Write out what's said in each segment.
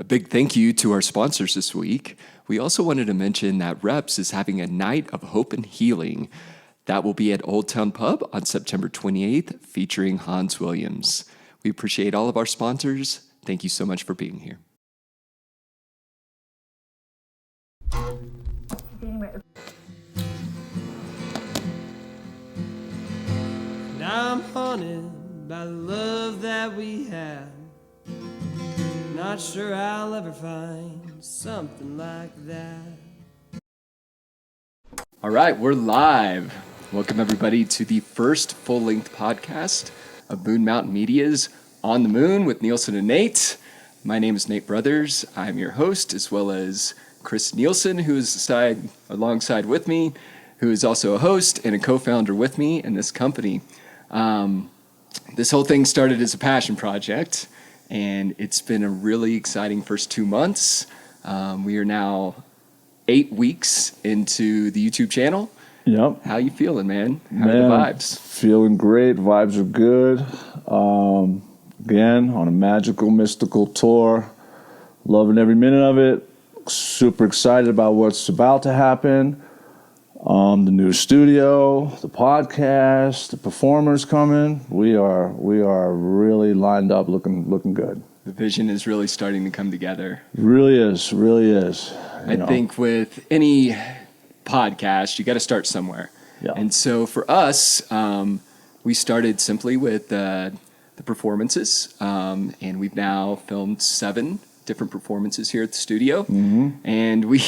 A big thank you to our sponsors this week. We also wanted to mention that Reps is having a night of hope and healing. That will be at Old Town Pub on September 28th, featuring Hans Williams. We appreciate all of our sponsors. Thank you so much for being here. Now I'm haunted by the love that we have. Not sure I'll ever find something like that. All right, we're live. Welcome everybody to the first full-length podcast of Moon Mountain Media's On the Moon with Nielsen and Nate. My name is Nate Brothers. I'm your host, as well as Chris Nielsen, who is alongside with me, who is also a host and a co-founder with me in this company. This whole thing started as a passion project, and it's been a really exciting first 2 months. We are now 8 weeks into the YouTube channel. Yep. How you feeling, man? How are the vibes? Feeling great. Vibes are good. Again, on a magical, mystical tour. Loving every minute of it. Super excited about what's about to happen. The new studio, the podcast, the performers coming. We are really lined up, looking good. The vision is really starting to come together. Really is. I think with any podcast, you got to start somewhere. Yeah. And so for us, we started simply with the performances, and we've now filmed 7 different performances here at the studio. Mm-hmm. And we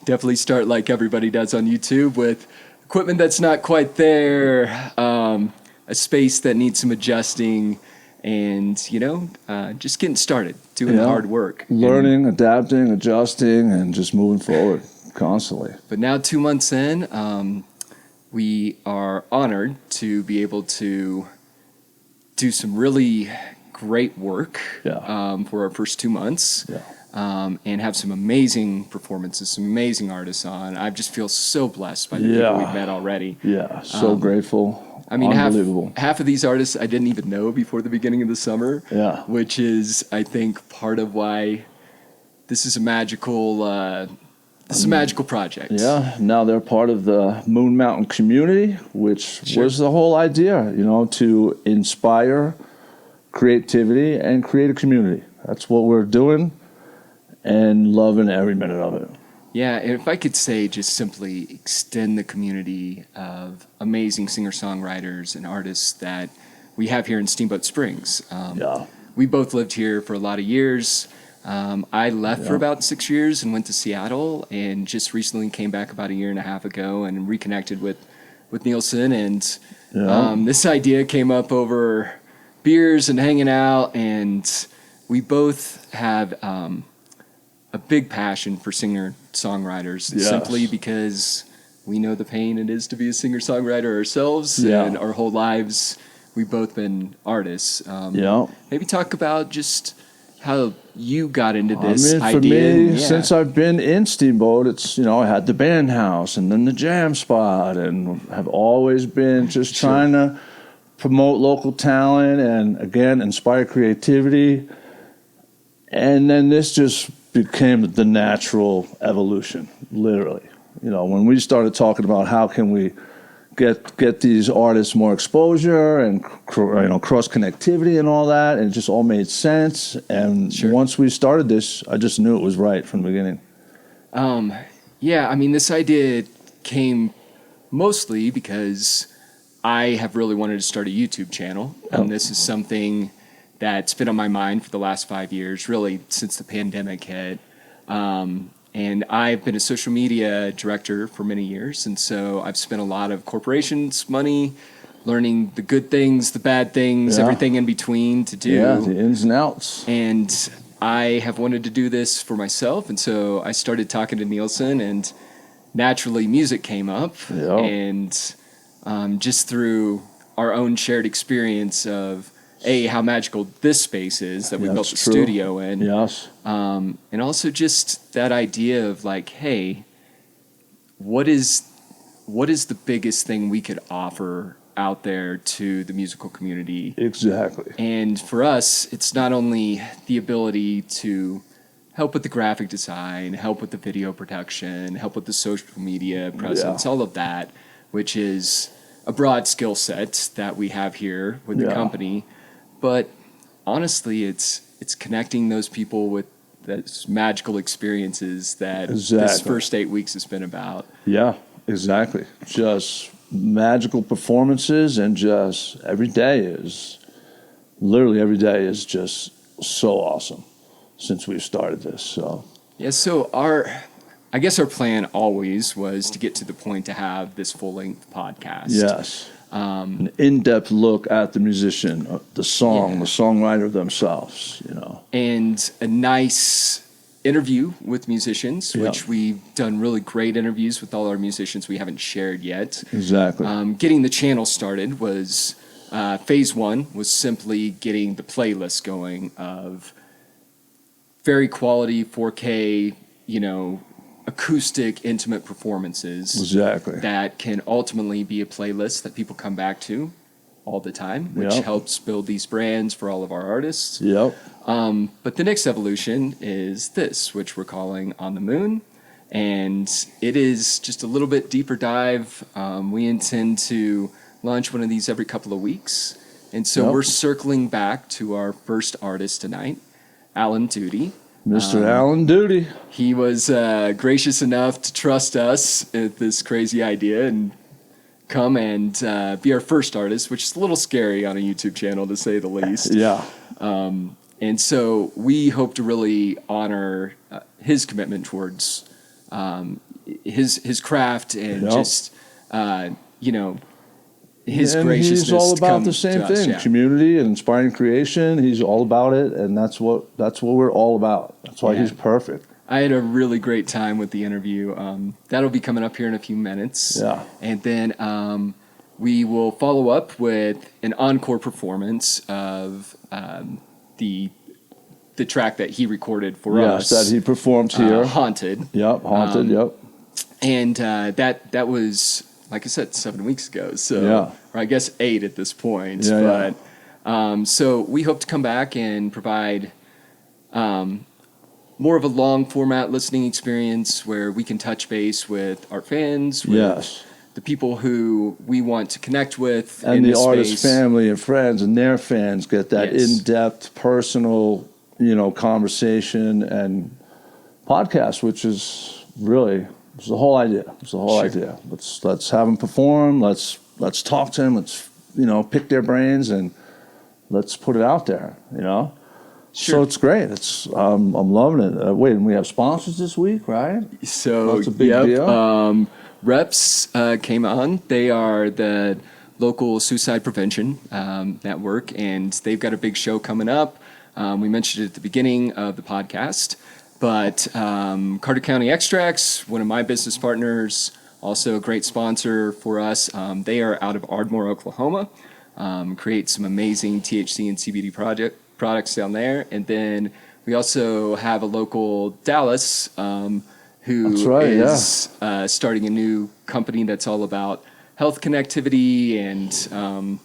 definitely start like everybody does on YouTube with equipment that's not quite there, a space that needs some adjusting, and, just getting started, doing the hard work. Learning, adapting, adjusting, and just moving forward constantly. But now 2 months in, we are honored to be able to do some really great work for our first 2 months. Yeah. And have some amazing performances, some amazing artists on. I just feel so blessed by the people we've met already. Yeah, so grateful. I mean, unbelievable. half of these artists I didn't even know before the beginning of the summer. Yeah. Which is, I think, part of why this is a magical project. Yeah, now they're part of the Moon Mountain community, which was the whole idea, to inspire creativity and create a community. That's what we're doing. And loving every minute of it. Yeah, and if I could say just simply extend the community of amazing singer-songwriters and artists that we have here in Steamboat Springs. We both lived here for a lot of years. I left for about 6 years and went to Seattle, and just recently came back about a year and a half ago and reconnected with Nielsen. And this idea came up over beers and hanging out, and we both have a big passion for singer-songwriters, simply because we know the pain it is to be a singer-songwriter ourselves, and our whole lives we've both been artists. Maybe talk about just how you got into this idea. For me, since I've been in Steamboat, it's, I had the band house and then the jam spot, and have always been just trying to promote local talent and, again, inspire creativity. And then this just became the natural evolution, literally. When we started talking about how can we get these artists more exposure and cross connectivity and all that, and it just all made sense. And once we started this, I just knew it was right from the beginning. This idea came mostly because I have really wanted to start a YouTube channel, and this is something that's been on my mind for the last 5 years, really since the pandemic hit. And I've been a social media director for many years, and so I've spent a lot of corporations' money learning the good things, the bad things, everything in between to do. Yeah, the ins and outs. And I have wanted to do this for myself, and so I started talking to Nielsen, and naturally music came up. And just through our own shared experience of how magical this space is that we built the studio in. Yes. And also just that idea of like, hey, what is the biggest thing we could offer out there to the musical community? Exactly. And for us, it's not only the ability to help with the graphic design, help with the video production, help with the social media presence, all of that, which is a broad skill set that we have here with the company. But honestly, it's connecting those people with those magical experiences that this first 8 weeks has been about. Yeah, exactly. Just magical performances, and just literally every day is just so awesome since we've started this. So yeah, so I guess our plan always was to get to the point to have this full-length podcast. Yes. An in-depth look at the musician, the songwriter themselves, And a nice interview with musicians, which we've done really great interviews with all our musicians we haven't shared yet. Exactly. Getting the channel started was, phase one was simply getting the playlist going of very quality 4K, acoustic, intimate performances. Exactly. That can ultimately be a playlist that people come back to all the time, which helps build these brands for all of our artists. Yep. But the next evolution is this, which we're calling On the Moon. And it is just a little bit deeper dive. We intend to launch one of these every couple of weeks. And so we're circling back to our first artist tonight, Alan Duty. Mr. Alan Duty. He was gracious enough to trust us at this crazy idea and come and be our first artist, which is a little scary on a YouTube channel, to say the least. Yeah. And so we hope to really honor his commitment towards his craft and just, his graciousness. He's all about the same thing, community and inspiring creation. He's all about it, and that's what we're all about. That's why he's perfect. I had a really great time with the interview. That'll be coming up here in a few minutes. Yeah. And then we will follow up with an encore performance of the track that he recorded for us. Yes, that he performed here. Haunted. Yep, Haunted, yep. And that was, like I said, 7 weeks ago. So, or I guess 8 at this point. Yeah, so we hope to come back and provide more of a long format listening experience where we can touch base with our fans, with the people who we want to connect with, and the artist family and friends and their fans get that in-depth, personal, conversation and podcast, which is really. It's the whole idea. It's the whole idea. Let's have them perform. Let's talk to them. Let's pick their brains and let's put it out there. Sure. So it's great. I'm loving it. Wait, and we have sponsors this week, right? So that's a big deal. Reps came on. They are the local suicide prevention network, and they've got a big show coming up. We mentioned it at the beginning of the podcast. But Carter County Extracts, one of my business partners, also a great sponsor for us. They are out of Ardmore, Oklahoma. Create some amazing THC and CBD products down there. And then we also have a local Dallas who is starting a new company that's all about health connectivity, and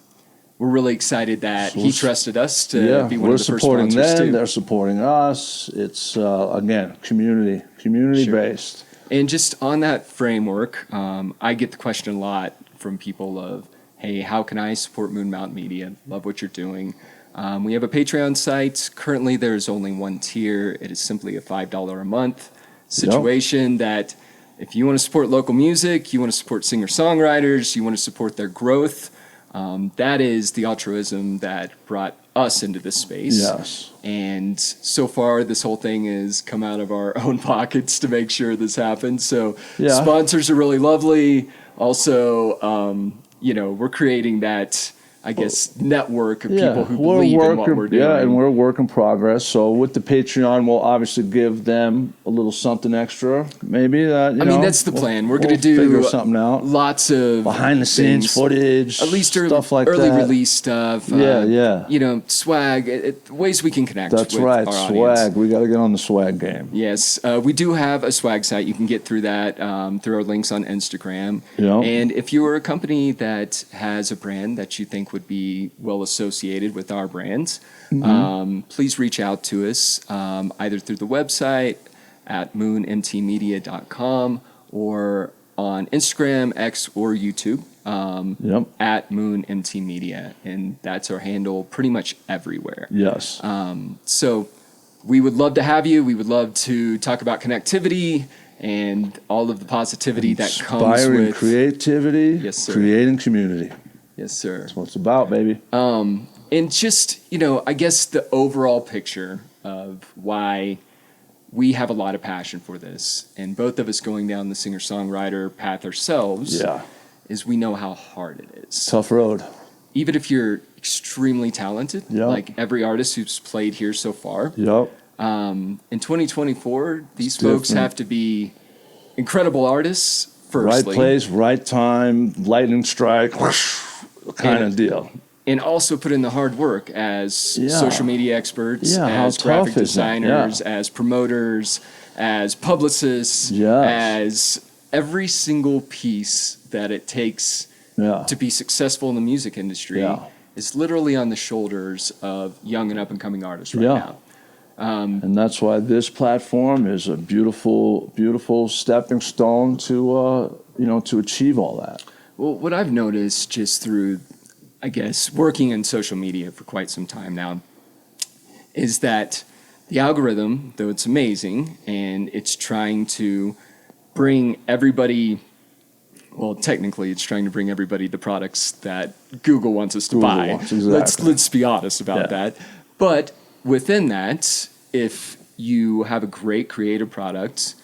we're really excited that he trusted us to be one of the first sponsors too. We're supporting them. They're supporting us. It's again community based. And just on that framework, I get the question a lot from people of, "Hey, how can I support Moon Mountain Media? Love what you're doing." We have a Patreon site. Currently, there's only one tier. It is simply a $5 a month situation. That if you want to support local music, you want to support singer-songwriters, you want to support their growth. That is the altruism that brought us into this space. Yes. And so far, this whole thing has come out of our own pockets to make sure this happens. So sponsors are really lovely. Also, we're creating that, I guess, network of people who believe in what we're doing. Yeah, and we're a work in progress. So with the Patreon, we'll obviously give them a little something extra. Maybe that, that's the plan. We're going to do figure something out. Lots of behind-the-scenes footage, at least stuff like early that. release stuff. Swag, ways we can connect with our audience. Swag. We got to get on the swag game. Yes, we do have a swag site. You can get through that through our links on Instagram. Yeah. And if you are a company that has a brand that you think think would be well associated with our brands, please reach out to us either through the website at moonmtmedia.com or on Instagram, X, or YouTube at moonmtmedia. And that's our handle pretty much everywhere. Yes. So we would love to have you. We would love to talk about connectivity and all of the positivity that comes Inspiring with creativity, Yes, sir. creating community. Yes, sir. That's what it's about, baby. And just, I guess the overall picture of why we have a lot of passion for this, and both of us going down the singer-songwriter path ourselves, is we know how hard it is. Tough road. Even if you're extremely talented, like every artist who's played here so far, in 2024, these folks have to be incredible artists, firstly. Right place, right time, lightning strike, kind of deal. And also put in the hard work as social media experts, as graphic designers, as promoters, as publicists, as every single piece that it takes to be successful in the music industry is literally on the shoulders of young and up-and-coming artists right now. And that's why this platform is a beautiful, beautiful stepping stone to, to achieve all that. Well, what I've noticed just through, I guess, working in social media for quite some time now, is that the algorithm, though it's amazing, and it's trying to bring everybody, well, technically it's trying to bring everybody the products that Google wants us to buy. Let's be honest about that. But within that, if you have a great creative product,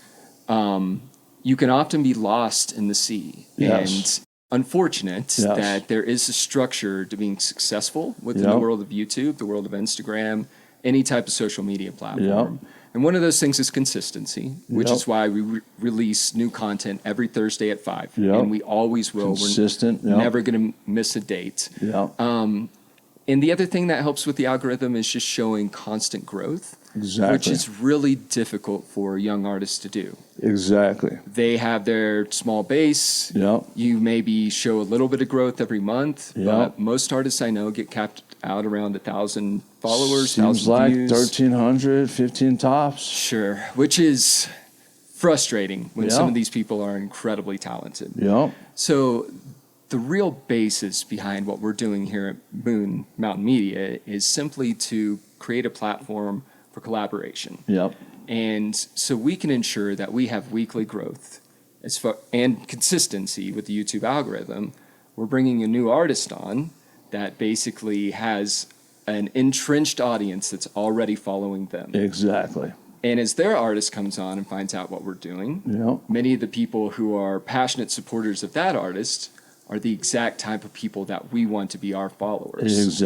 you can often be lost in the sea. And unfortunate that there is a structure to being successful within the world of YouTube, the world of Instagram, any type of social media platform. And one of those things is consistency, which is why we release new content every Thursday at 5. And we always will. Consistent. We're never going to miss a date. And the other thing that helps with the algorithm is just showing constant growth, which is really difficult for young artists to do. They have their small base. You maybe show a little bit of growth every month, but most artists I know get capped out around 1,000 followers, Seems 1,000 like views. 1,300, 15 tops. Sure, which is frustrating when some of these people are incredibly talented. So the real basis behind what we're doing here at Mountain Media is simply to create a platform for collaboration. And so we can ensure that we have weekly growth and consistency with the YouTube algorithm. We're bringing a new artist on that basically has an entrenched audience that's already following them. And as their artist comes on and finds out what we're doing, many of the people who are passionate supporters of that artist are the exact type of people that we want to be our followers.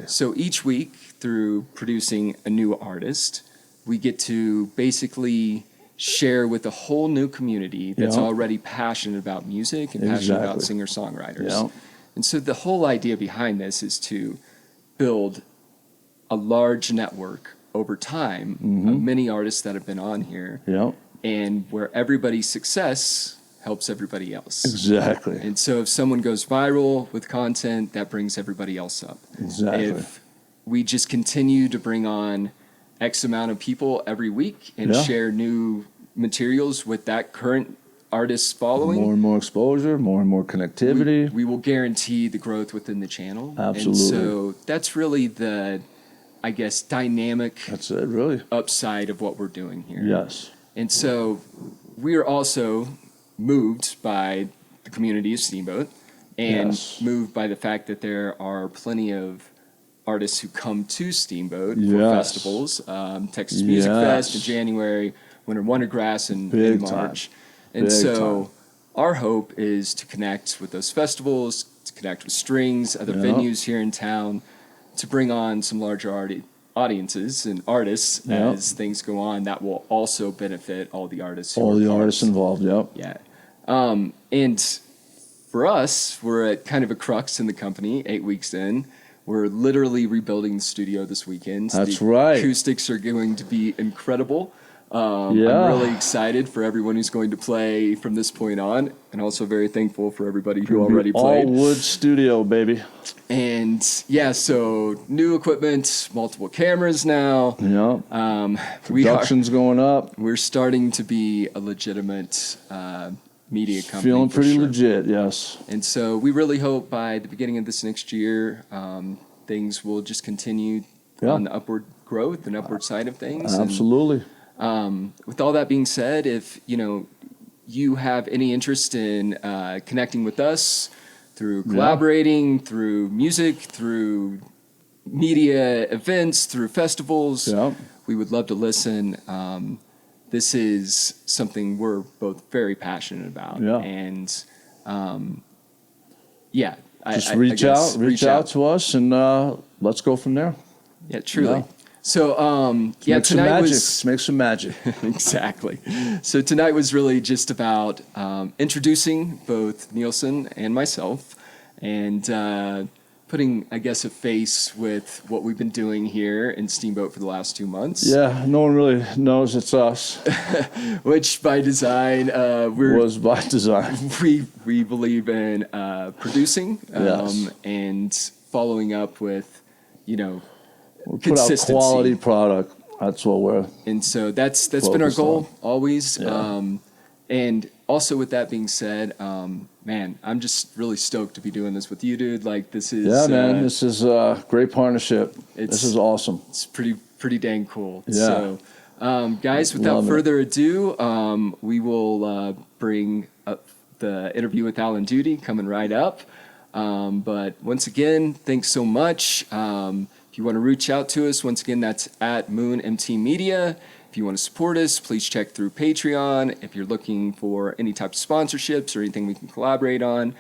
So each week, through producing a new artist, we get to basically share with a whole new community that's already passionate about music and passionate about singer-songwriters. And so the whole idea behind this is to build a large network over time of many artists that have been on here, and where everybody's success helps everybody else. And so if someone goes viral with content, that brings everybody else up. If we just continue to bring on X amount of people every week and share new materials with that current artist's following, more and more exposure, more and more connectivity, we will guarantee the growth within the channel. Absolutely. And so that's really the, I guess, dynamic upside of what we're doing here. And so we're also moved by the community of Steamboat and moved by the fact that there are plenty of artists who come to Steamboat for festivals, Texas Music Fest in January, Winter Wondergrass in March. And so our hope is to connect with those festivals, to connect with Strings, other venues here in town, to bring on some larger audiences and artists as things go on that will also benefit all the artists. Artists involved, and for us, we're at kind of a crux in the company, 8 weeks in. We're literally rebuilding the studio this weekend. That's right. Acoustics are going to be incredible. I'm really excited for everyone who's going to play from this point on, and also very thankful for everybody who already played. All wood studio, baby. And yeah, so new equipment, multiple cameras now. Yeah. Production's going up. We're starting to be a legitimate media company. Feeling pretty legit, yes. And so we really hope by the beginning of this next year, things will just continue on the upward growth and upward side of things. Absolutely. And, with all that being said, if you have any interest in connecting with us through collaborating, through music, through media events, through festivals, we would love to listen. This is something we're both very passionate about. Yeah. And just reach out to us, and let's go from there. Yeah, truly. Yeah. So, tonight was... Make some magic. Exactly. So tonight was really just about introducing both Nielsen and myself, and putting, I guess, a face with what we've been doing here in Steamboat for the last 2 months. Yeah, no one really knows it's us. Which by design, was by design. We believe in producing and following up with, we put out quality product. That's what we're. And so that's been our goal always. Yeah. And also with that being said, man, I'm just really stoked to be doing this with you, dude. Like this is. Yeah, man, this is a great partnership. This is awesome. It's pretty dang cool. Yeah. So, guys, without further ado, we will bring up the interview with Alan Duty coming right up. But once again, thanks so much. If you want to reach out to us, once again, that's at Moon MT Media. If you want to support us, please check through Patreon. If you're looking for any type of sponsorships or anything we can collaborate on,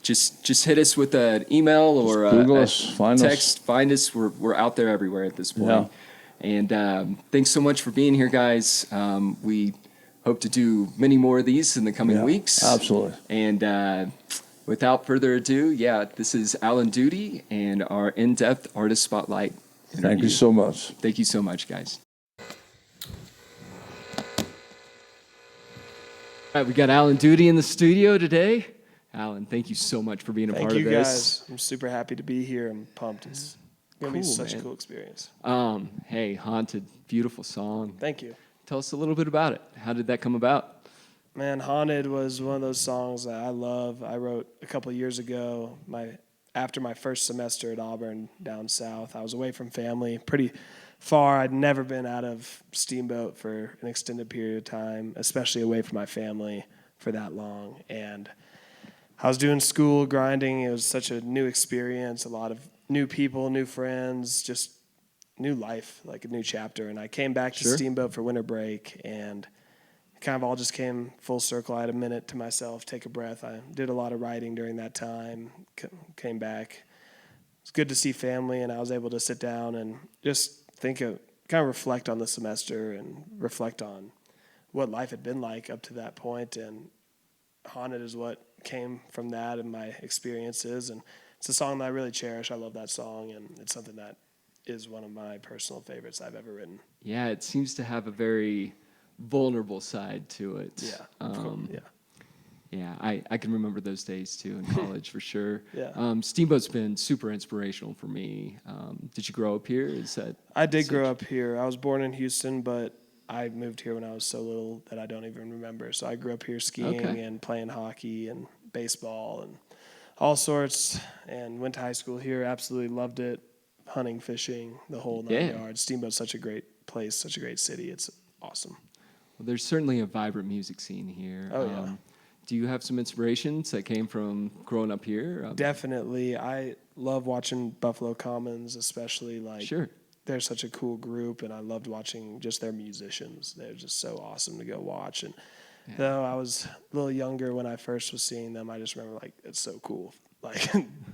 just hit us with an email or a text. Find us. We're out there everywhere at this point. Yeah. And thanks so much for being here, guys. We hope to do many more of these in the coming weeks. Absolutely. And without further ado, this is Alan Duty and our in-depth artist spotlight interview. Thank you so much. Thank you so much, guys. All right, we got Alan Duty in the studio today. Alan, thank you so much for being a part of this. Thank you, guys. I'm super happy to be here. I'm pumped. It's going to be such a cool experience. Hey, Haunted, beautiful song. Thank you. Tell us a little bit about it. How did that come about? Man, Haunted was one of those songs that I love. I wrote a couple of years ago, after my first semester at Auburn down south. I was away from family, pretty far. I'd never been out of Steamboat for an extended period of time, especially away from my family for that long. And I was doing school, grinding. It was such a new experience, a lot of new people, new friends, just new life, like a new chapter. And I came back to Steamboat for winter break, and kind of all just came full circle. I had a minute to myself, take a breath. I did a lot of writing during that time, came back. It's good to see family, and I was able to sit down and just kind of reflect on the semester and reflect on what life had been like up to that point. And Haunted is what came from that and my experiences. And it's a song that I really cherish. I love that song, and it's something that is one of my personal favorites I've ever written. Yeah, it seems to have a very vulnerable side to it. Yeah. Yeah, I can remember those days too in college for sure. Yeah. Steamboat's been super inspirational for me. Did you grow up here? I did grow up here. I was born in Houston, but I moved here when I was so little that I don't even remember. So I grew up here skiing and playing hockey and baseball and all sorts, and went to high school here. Absolutely loved it. Hunting, fishing, the whole 9 yards. Steamboat's such a great place, such a great city. It's awesome. Well, there's certainly a vibrant music scene here. Oh, yeah. Do you have some inspirations that came from growing up here? Definitely. I love watching Buffalo Commons, especially. They're such a cool group, and I loved watching just their musicians. They're just so awesome to go watch. And though I was a little younger when I first was seeing them, I just remember, it's so cool.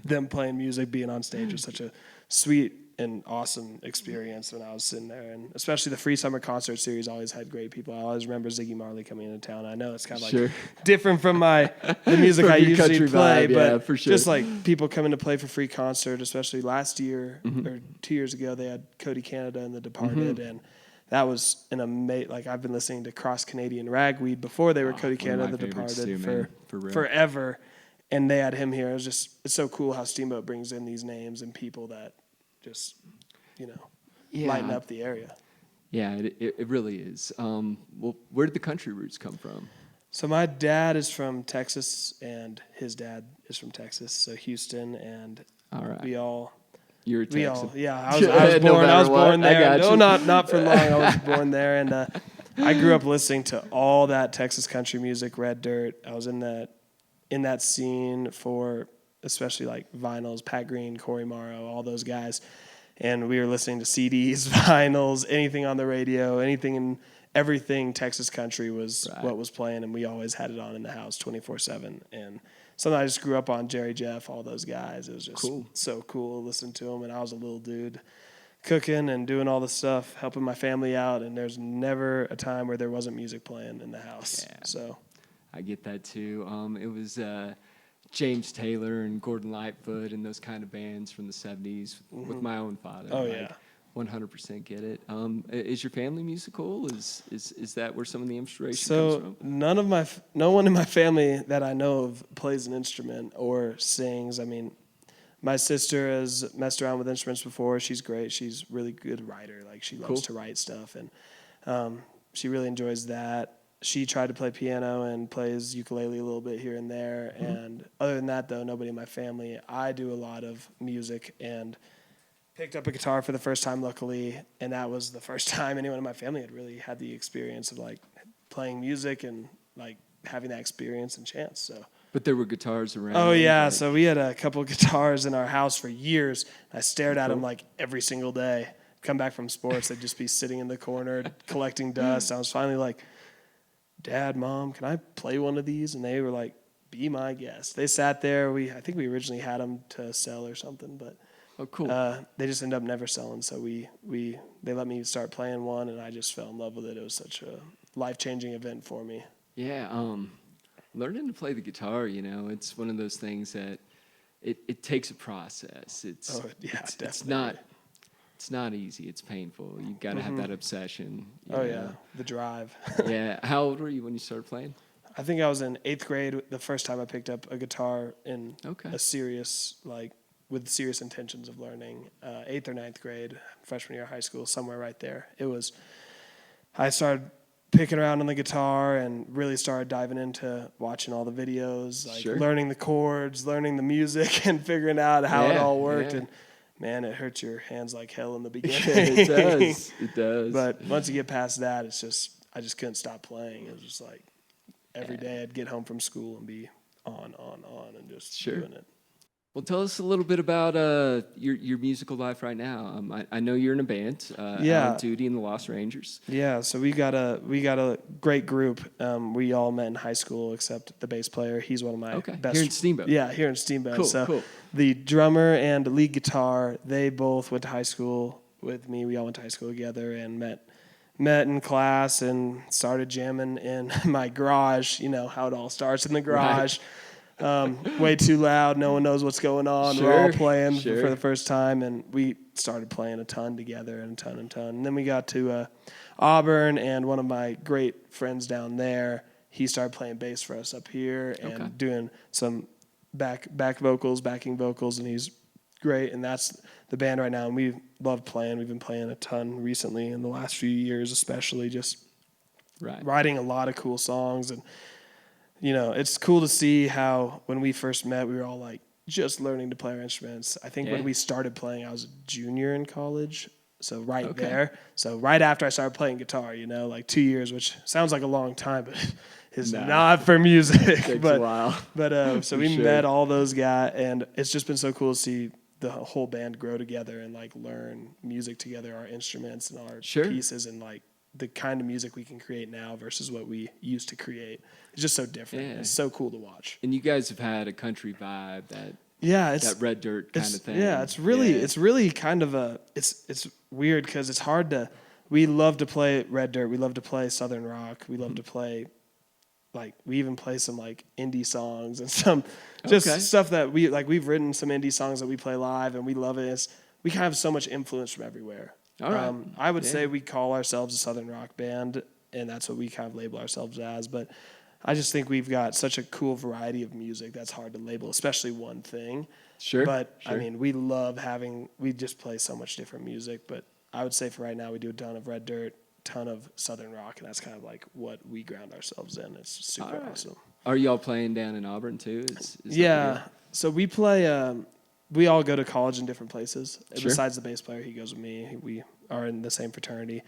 Them playing music, being on stage was such a sweet and awesome experience when I was sitting there. And especially the Free Summer Concert Series always had great people. I always remember Ziggy Marley coming into town. I know it's kind of different from the music I usually play, but for sure. Just people coming to play for free concert, especially last year or 2 years ago, they had Cody Canada and The Departed, and that was an amazing. Like I've been listening to Cross Canadian Ragweed before they were Cody one of Canada, my The favorites Departed, too, man. For real. forever, and they had him here. It's so cool how Steamboat brings in these names and people that just lighten up the area. Yeah, it really is. Well, where did the country roots come from? So my dad is from Texas, and his dad is from Texas. So Houston, and All right. I You're a was Texan. I was born there. No, you. not for long. I was born there, and I grew up listening to all that Texas country music, Red Dirt. I was in that scene for especially like vinyls, Pat Green, Corey Morrow, all those guys. And we were listening to CDs, vinyls, anything on the radio, everything Texas country was what was playing, and we always had it on in the house 24/7. And something I just grew up on, Jerry Jeff, all those guys. It was just so cool to listen to them. And I was a little dude cooking and doing all the stuff, helping my family out, and there's never a time where there wasn't music playing in the house. Yeah. So I get that too. It was James Taylor and Gordon Lightfoot and those kind of bands from the 70s with my own father. Oh, yeah. 100% get it. Is your family musical? Is that where some of the inspiration so comes from? no one in my family that I know of plays an instrument or sings. I mean, my sister has messed around with instruments before. She's great. She's really good writer. Like she loves to write stuff, and she really enjoys that. She tried to play piano and plays ukulele a little bit here and there. And other than that, though, nobody in my family. I do a lot of music and picked up a guitar for the first time, luckily. And that was the first time anyone in my family had really had the experience of like playing music and like having that experience and chance. So. But there were guitars around. Oh, yeah. So we had a couple of guitars in our house for years. I stared at them like every single day. Come back from sports, they'd just be sitting in the corner collecting dust. I was finally like, Dad, Mom, can I play one of these? And they were like, be my guest. They sat there. I think we originally had them to sell or something, but cool. They just ended up never selling. So they let me start playing one, and I just fell in love with it. It was such a life-changing event for me. Yeah, learning to play the guitar, it's one of those things that it takes a process. Definitely. It's not easy. It's painful. You've got to have that obsession. Yeah, the drive. Yeah. How old were you when you started playing? I think I was in 8th grade the first time I picked up a guitar in a serious, with serious intentions of learning. 8th or 9th grade, freshman year of high school, somewhere right there. I started picking around on the guitar and really started diving into watching all the videos, learning the chords, learning the music, and figuring out how it all worked. Yeah. And man, it hurts your hands like hell in the beginning. It does. It does. But once you get past that, I just couldn't stop playing. It was just like every day I'd get home from school and be on, and just doing it. Well, tell us a little bit about your musical life right now. I know you're in a band, Alan Duty and the Lost Rangers. Yeah, so we got a great group. We all met in high school, except the bass player. He's one of my best. Here in Steamboat. Yeah, here in Steamboat. Cool. The drummer and lead guitar, they both went to high school with me. We all went to high school together and met in class and started jamming in my garage. You know how it all starts in the garage. Right. Way too loud. No one knows what's going on. We're all playing for the first time, and we started playing a ton together and a ton. And then we got to Auburn, and one of my great friends down there, he started playing bass for us up here and doing some backing vocals, and he's great. And that's the band right now, and we love playing. We've been playing a ton recently in the last few years, especially just writing a lot of cool songs. And it's cool to see how when we first met, we were all like just learning to play our instruments. I think when we started playing, I was a junior in college. So there. So right after I started playing guitar, 2 years, which sounds like a long time, but it's not for music. Takes a while. But so we met all those guys, and it's just been so cool to see the whole band grow together and learn music together, our instruments and our pieces, and the kind of music we can create now versus what we used to create. It's just so different. Yeah. It's so cool to watch. And you guys have had a country vibe that red dirt kind of thing. Yeah, it's really kind of it's weird because it's hard to. We love to play red dirt. We love to play southern rock. We love to play, we even play some indie songs and some stuff that we've written some indie songs that we play live and we love it. We kind of have so much influence from everywhere. All right. I would say we call ourselves a Southern rock band, and that's what we kind of label ourselves as. But I just think we've got such a cool variety of music that's hard to label, especially one thing. Sure. But sure. I mean, we just play so much different music. But I would say for right now, we do a ton of Red Dirt, ton of Southern rock, and that's kind of like what we ground ourselves in. It's super awesome. Are y'all playing down in Auburn too? Is Yeah. So we play. We all go to college in different places. Sure. Besides the bass player, he goes with me. We are in the same fraternity.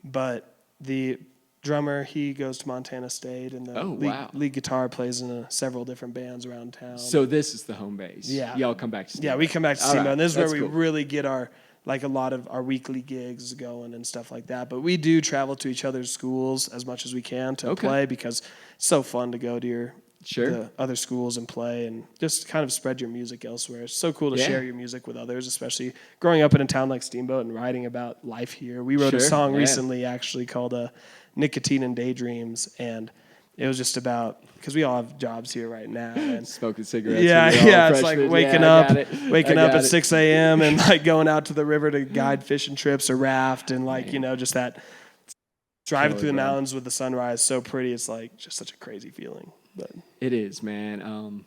But the drummer, he goes to Montana State, and the lead guitar plays in several different bands around town. So this is the home base. Yeah. Y'all come back to Steamboat. Yeah, we come back to Steamboat, and this is where That's we cool. really get a lot of our weekly gigs going and stuff like that. But we do travel to each other's schools as much as we can to play, because it's so fun to go to the other schools and play and just kind of spread your music elsewhere. It's so cool to share your music with others, especially growing up in a town like Steamboat and writing about life here. We wrote a song recently actually called Nicotine and Daydreams, and it was just about, because we all have jobs here right now. And smoking cigarettes. It's like waking up at 6 a.m. and like going out to the river to guide fishing trips or raft, and just that driving through the mountains with the sunrise, so pretty. It's like just such a crazy feeling. But it is, man.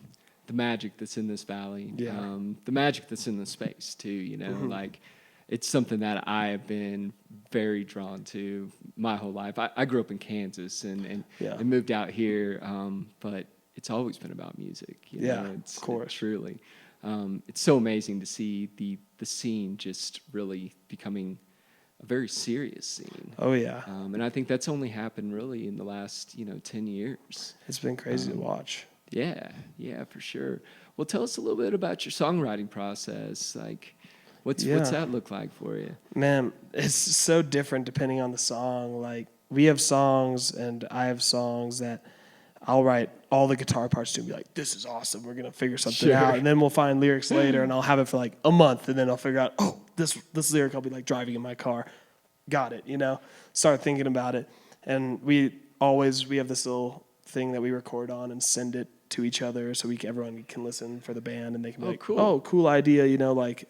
The magic that's in this valley, the magic that's in the space too. Like it's something that I have been very drawn to my whole life. I grew up in Kansas and moved out here, but it's always been about music. Of course. Truly. It's so amazing to see the scene just really becoming a very serious scene. Oh, yeah. And I think that's only happened really in the last, 10 years. It's been crazy to watch. Yeah, for sure. Well, tell us a little bit about your songwriting process. Like, what's that look like for you? Man, it's so different depending on the song. Like, we have songs, and I have songs that I'll write all the guitar parts to and be like, this is awesome. We're going to figure something out. And then we'll find lyrics later, and I'll have it for like a month, and then I'll figure out, this lyric I'll be like driving in my car. Got it, Start thinking about it. And we have this little thing that we record on and send it to each other so everyone can listen for the band, and they can be cool idea, like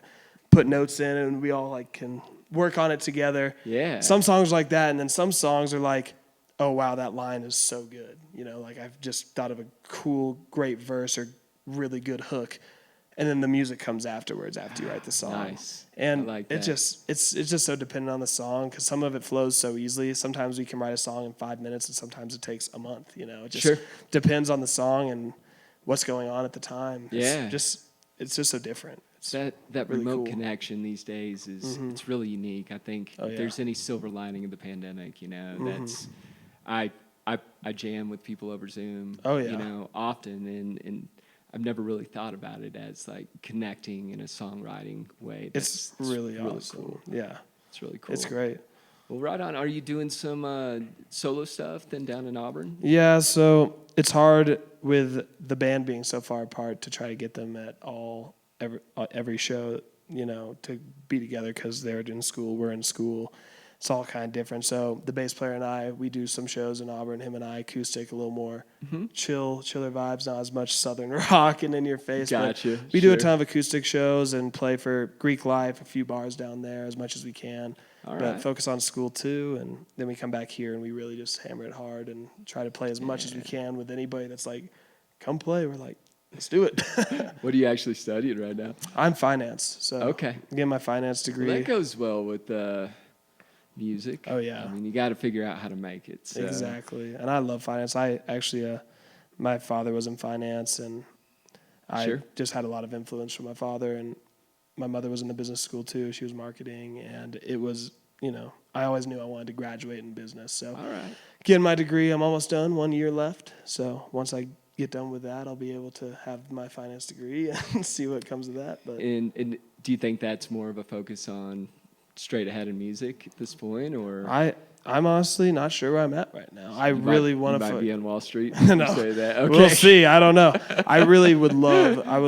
put notes in, and we all like can work on it together. Yeah. Some songs like that, and then some songs are like, oh wow, that line is so good. Like I've just thought of a cool, great verse or really good hook, and then the music comes afterwards after you write the song. Nice. And I like that. it's just so dependent on the song, because some of it flows so easily. Sometimes we can write a song in 5 minutes, and sometimes it takes a month. It just depends on the song and what's going on at the time. It's just so different. It's that really remote cool. connection these days is it's really unique. I think if there's any silver lining of the pandemic, that's I jam with people over Zoom. Often, and I've never really thought about it as like connecting in a songwriting way. It's really awesome. Cool. Yeah, it's really cool. It's great. Well, right on. Are you doing some solo stuff then down in Auburn? Yeah, so it's hard with the band being so far apart to try to get them at every show, to be together, because they're in school, we're in school. It's all kind of different. So the bass player and I, we do some shows in Auburn, him and I, acoustic, a little more chiller vibes, not as much Southern rock and in your face. Gotcha. We do a ton of acoustic shows and play for Greek Life, a few bars down there as much as we can. But focus on school too, and then we come back here and we really just hammer it hard and try to play as much as we can with anybody that's like, come play. We're like, let's do it. What are you actually studying right now? I'm finance, so okay. I'm getting my finance degree. Well, that goes well with music. Oh yeah. I mean, you got to figure out how to make it. So. Exactly, and I love finance. I actually, my father was in finance, and I just had a lot of influence from my father, and my mother was in the business school too. She was marketing, and it was, I always knew I wanted to graduate in business. So, all right. Getting my degree, I'm almost done. 1 year left. So once I get done with that, I'll be able to have my finance degree and see what comes of that. But and do you think that's more of a focus on straight ahead in music at this point, or I'm honestly not sure where I'm at right now. I really want to be on Wall Street. No, say that. Okay. We'll see. I don't know. I would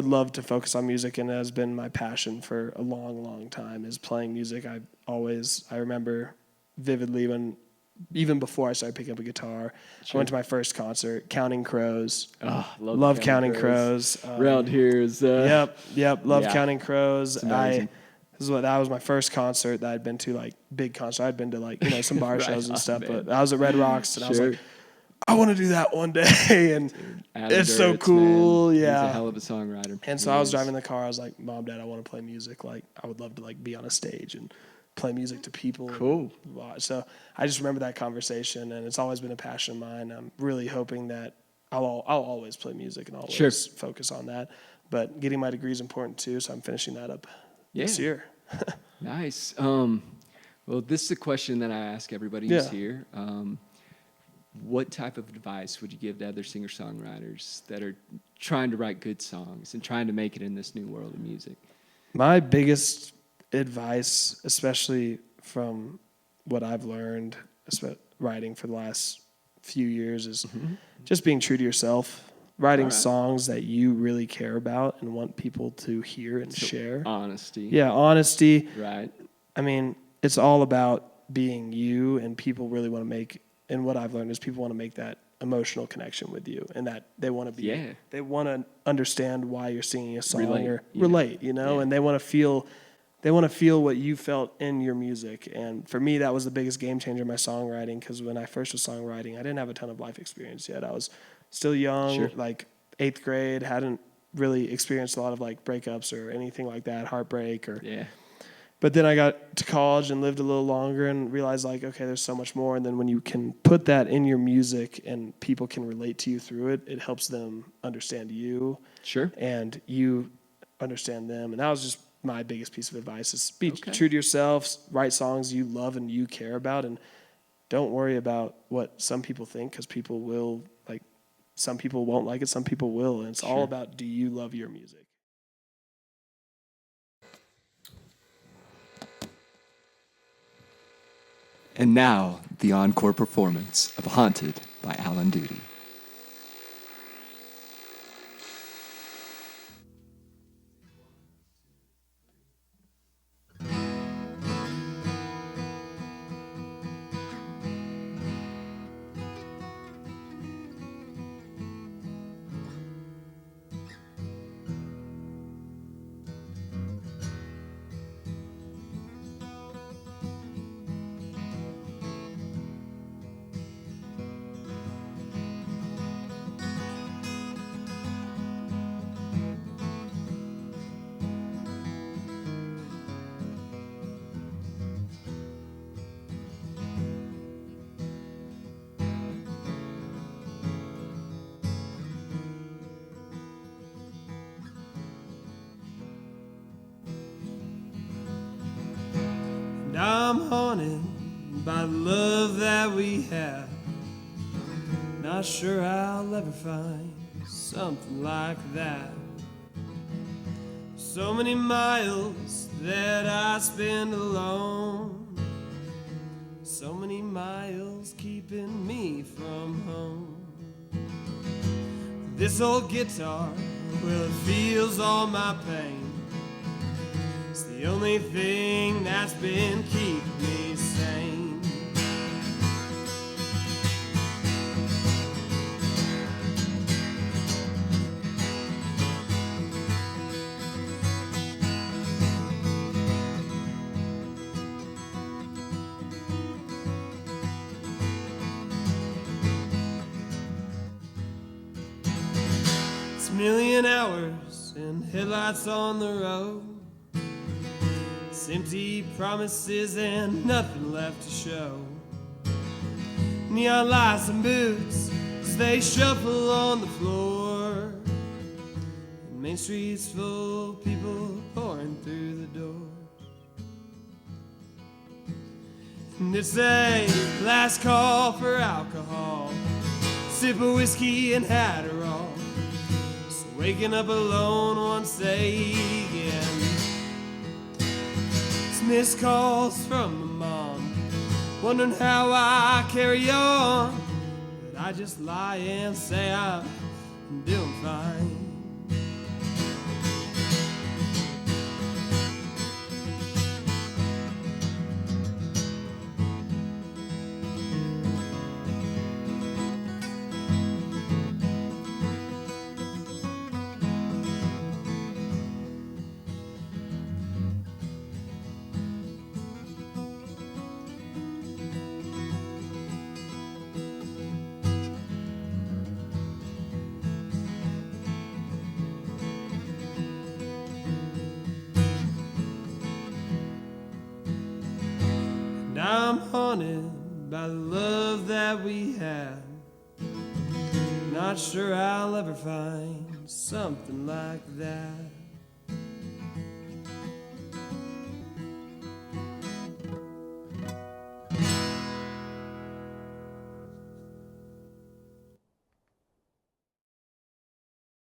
love to focus on music, and it has been my passion for a long, long time is playing music. I remember vividly when, even before I started picking up a guitar, I went to my first concert, Counting Crows. Oh, love Counting Crows. Around here is Yep. Love Counting Crows. That was my first concert that I'd been to, like, big concert. I'd been to, like, some bar Right shows and on, stuff, man. but I was at Red Rocks, and I was Sure. like, I want to do that one day, and Adam it's so Duritz, cool, man. He's yeah. a hell of a songwriter. And so He I was is. driving the car. I was like, Mom, Dad, I want to play music. Like, I would love to, like, be on a stage and play music to people. Cool. So I just remember that conversation, and it's always been a passion of mine. I'm really hoping that I'll always play music and always Sure. focus on that. But getting my degree is important too, so I'm finishing that up this Yeah. year. Nice. Well, this is a question that I ask everybody who's Yeah. here. What type of advice would you give to other singer-songwriters that are trying to write good songs and trying to make it in this new world of music? My biggest advice, especially from what I've learned writing for the last few years, is just being true to yourself, writing songs that you really care about and want people to hear and share. Honesty. Yeah, honesty. Right. I mean, it's all about being you, and people really want to make, and what I've learned is people want to make that emotional connection with you, and that they want to they want to understand why you're singing a song or relate, and they want to feel what you felt in your music. And for me, that was the biggest game changer in my songwriting, because when I first was songwriting, I didn't have a ton of life experience yet. I was still young, like 8th grade, hadn't really experienced a lot of like breakups or anything like that, heartbreak or. Yeah. But then I got to college and lived a little longer and realized, like, okay, there's so much more. And then when you can put that in your music and people can relate to you through it, it helps them understand you. Sure. And you understand them. And that was just my biggest piece of advice, is be true to yourself, write songs you love and you care about, and don't worry about what some people think, because people will, like, some people won't like it, some people will. And it's all about, do you love your music? And now, the encore performance of Haunted by Alan Duty. And I'm haunted by the love that we have. Not sure I'll ever find something like that. So many miles that I spend alone, so many miles keeping me from home. This old guitar, well, it feels all my pain. It's the only thing that's been keeping me sane. It's a million hours and headlights on the road. It's empty promises and nothing left to show. Neon lights and boots as they shuffle on the floor. And Main Street's full of people pouring through the doors. And it's a last call for alcohol, sip of whiskey and Adderall. So waking up alone once again. It's missed calls from my mom, wondering how I carry on. But I just lie and say I'm doing fine. haunted by the love that we had. Not sure I'll ever find something like that.